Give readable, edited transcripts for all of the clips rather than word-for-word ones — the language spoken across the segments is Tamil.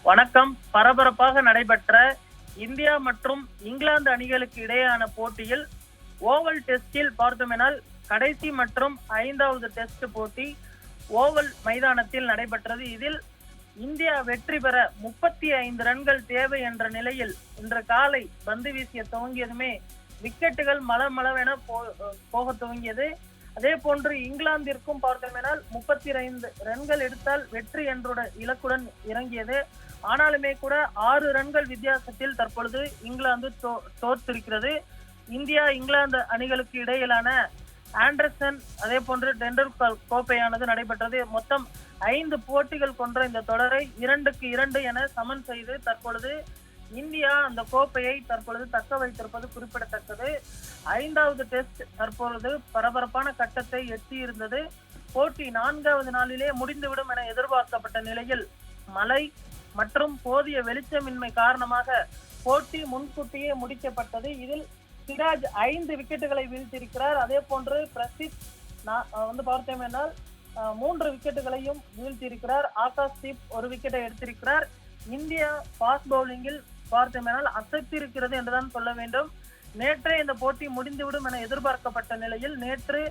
வணக்கம். பரபரப்பாக நடைபெற்ற இந்தியா மற்றும் இங்கிலாந்து அணிகளுக்கு இடையேயான போட்டியில் ஓவல் டெஸ்டில் பார்த்தோமெனால் கடைசி மற்றும் 5வது டெஸ்ட் போட்டி ஓவல் மைதானத்தில் நடைபெற்றது. இதில் இந்தியா வெற்றி பெற 35 ரன்கள் தேவை என்ற நிலையில் இன்று காலை பந்து வீசிய துவங்கியதுமே விக்கெட்டுகள் மளமளவென போக துவங்கியது. அதே போன்று இங்கிலாந்திற்கும் பார்த்தோமெனால் 35 ரன்கள் எடுத்தால் வெற்றி என்ற இலக்குடன் இறங்கியது. ஆனாலுமே கூட 6 ரன்கள் வித்தியாசத்தில் தற்பொழுது இங்கிலாந்து தோற்றிருக்கிறது. இந்தியா இங்கிலாந்து அணிகளுக்கு இடையிலான ஆண்டர்சன் அதே போன்று டெண்டுல்கர் கோப்பையானது நடைபெற்றது. மொத்தம் 5 போட்டிகள் கொண்ட இந்த தொடரை 2-2 என சமன் செய்து தற்பொழுது இந்தியா அந்த கோப்பையை தற்பொழுது தக்க வைத்திருப்பது குறிப்பிடத்தக்கது. 5வது டெஸ்ட் தற்பொழுது பரபரப்பான கட்டத்தை எட்டியிருந்தது. போட்டி 4வது நாளிலே முடிந்துவிடும் என எதிர்பார்க்கப்பட்ட நிலையில் மழை மற்றும் போதிய வெளிச்சமின்மை காரணமாக போட்டி முன்கூட்டியே முடிக்கப்பட்டது. இதில் சிராஜ் 5 விக்கெட்டுகளை வீழ்த்தியிருக்கிறார். அதே போன்று பிரசித் பார்த்தோம்னால் 3 விக்கெட்டுகளையும் வீழ்த்தியிருக்கிறார். ஆகாஷ் தீப் 1 விக்கெட்டை எடுத்திருக்கிறார். இந்தியா ஃபாஸ்ட் பவுலிங்கில் பார்த்தோம்னால் அசைத்திருக்கிறது என்றுதான் சொல்ல வேண்டும். நேற்றே இந்த போட்டி முடிந்துவிடும் என எதிர்பார்க்கப்பட்ட நிலையில் நேற்று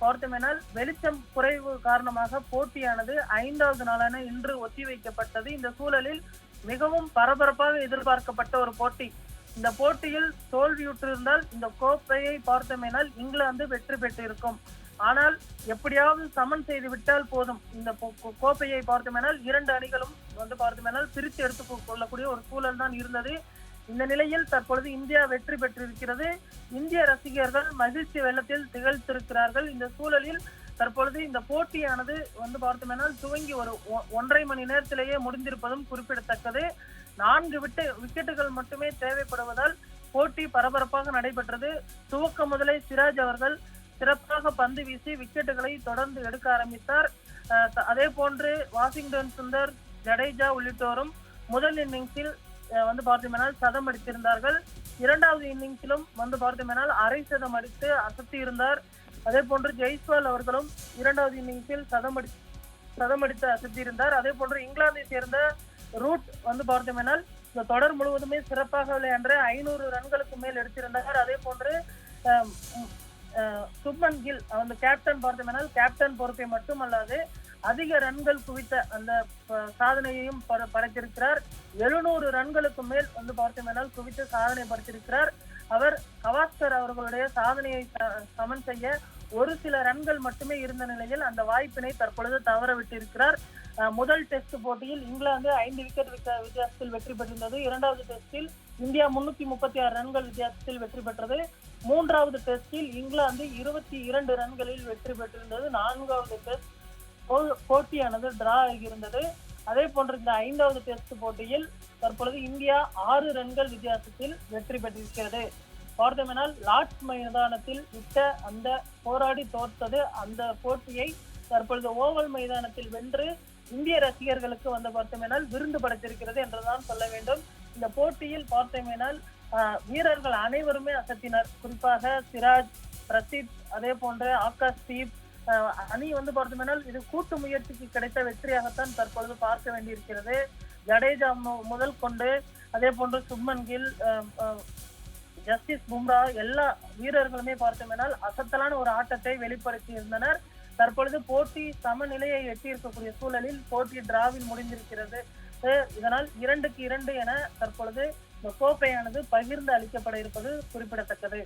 பார்த்தோம்னால் வெளிச்சம் குறைவு காரணமாக போட்டியானது 5வது நாளான இன்று ஒத்திவைக்கப்பட்டது. இந்த சூழலில் மிகவும் பரபரப்பாக எதிர்பார்க்கப்பட்ட ஒரு போட்டி. இந்த போட்டியில் தோல்வியுற்றிருந்தால் இந்த கோப்பையை பார்த்தோம்னால் இங்கிலாந்து வெற்றி பெற்றிருக்கும். ஆனால் எப்படியாவது சமன் செய்து விட்டால் போதும். இந்த கோப்பையை பார்த்தோம்னால் 2 அணிகளும் பார்த்தோம்னால் பிரித்து எடுத்துக் கொள்ளக்கூடிய ஒரு சூழல் தான் இருந்தது. இந்த நிலையில் தற்பொழுது இந்தியா வெற்றி பெற்றிருக்கிறது. இந்திய ரசிகர்கள் மகிழ்ச்சி வெள்ளத்தில் திகழ்த்திருக்கிறார்கள். இந்த சூழலில் தற்பொழுது இந்த போட்டியானது பார்த்தோம்னால் துவங்கி ஒரு 1.5 மணி நேரத்திலேயே முடிந்திருப்பதும் குறிப்பிடத்தக்கது. 4 விக்கெட்டுகள் மட்டுமே தேவைப்படுவதால் போட்டி பரபரப்பாக நடைபெற்றது. துவக்க முதலே சிராஜ் அவர்கள் சிறப்பாக பந்து வீசி விக்கெட்டுகளை தொடர்ந்து எடுக்க ஆரம்பித்தார். அதே போன்று வாஷிங்டன் சுந்தர், ஜடேஜா உள்ளிட்டோரும் முதல் இன்னிங்ஸில் பார்த்தோம்னால் சதம் அடித்திருந்தார்கள். 2வது இன்னிங்ஸிலும் பார்த்தோம்னால் அரை சதம் அடித்து அசத்தி இருந்தார். அதே போன்று ஜெய்ஸ்வால் அவர்களும் 2வது இன்னிங்ஸில் சதம் அடித்து அசத்தி இருந்தார். அதே போன்று இங்கிலாந்தை சேர்ந்த ரூட் பார்த்தோம்னால் இந்த தொடர் முழுவதுமே சிறப்பாக விளையாண்ட 500 ரன்களுக்கு மேல் எடுத்திருந்தார். அதே போன்று சுப்மன் கில் கேப்டன் பார்த்தோம்னால் கேப்டன் பொறுப்பை மட்டுமல்லாது அதிக ரன்கள் குவித்த அந்த சாதனையையும் படைத்திருக்கிறார். 700 ரன்களுக்கு மேல் பார்த்தோம்னால் குவித்த சாதனை படைத்திருக்கிறார். அவர் கவாஸ்கர் அவர்களுடைய சாதனையை சமன் செய்ய ஒரு சில ரன்கள் மட்டுமே இருந்த நிலையில் அந்த வாய்ப்பினை தற்பொழுது தவற விட்டிருக்கிறார். முதல் டெஸ்ட் போட்டியில் இங்கிலாந்து 5 விக்கெட் வித்தியாசத்தில் வெற்றி பெற்றிருந்தது. 2வது டெஸ்டில் இந்தியா 336 ரன்கள் வித்தியாசத்தில் வெற்றி பெற்றது. 3வது டெஸ்டில் இங்கிலாந்து 22 ரன்களில் வெற்றி பெற்றிருந்தது. 4வது டெஸ்ட் போட்டியானது டிரா ஆகியிருந்தது. அதே போன்று இந்த 5வது டெஸ்ட் போட்டியில் தற்பொழுது இந்தியா 6 ரன்கள் வித்தியாசத்தில் வெற்றி பெற்றிருக்கிறது. பார்த்தோம்னால் லார்ட்ஸ் மைதானத்தில் விட்ட அந்த போராடி தோற்றது அந்த போட்டியை தற்பொழுது ஓவல் மைதானத்தில் வென்று இந்திய ரசிகர்களுக்கு பார்த்தோம்னால் விருந்து படைத்திருக்கிறது என்றுதான் சொல்ல வேண்டும். இந்த போட்டியில் பார்த்தோம்னால் வீரர்கள் அனைவருமே அசத்தினர். குறிப்பாக சிராஜ், பிரசித், அதே போன்ற ஆகாஷ் தீப் அணி பார்த்தோம்னால் இது கூட்டு முயற்சிக்கு கிடைத்த வெற்றியாகத்தான் தற்பொழுது பார்க்க வேண்டியிருக்கிறது. ஜடேஜா முதல் கொண்டு அதே போன்று சுப்மன் கில், ஜஸ்டிஸ் பும்ரா எல்லா வீரர்களுமே பார்த்தோம்னால் அசத்தலான ஒரு ஆட்டத்தை வெளிப்படுத்தி இருந்தனர். தற்பொழுது போட்டி சமநிலையை எட்டியிருக்கக்கூடிய சூழலில் போட்டி டிராவில் முடிந்திருக்கிறது. இதனால் 2-2 என தற்பொழுது இந்த கோப்பையானது பகிர்ந்து அளிக்கப்பட இருப்பது குறிப்பிடத்தக்கது.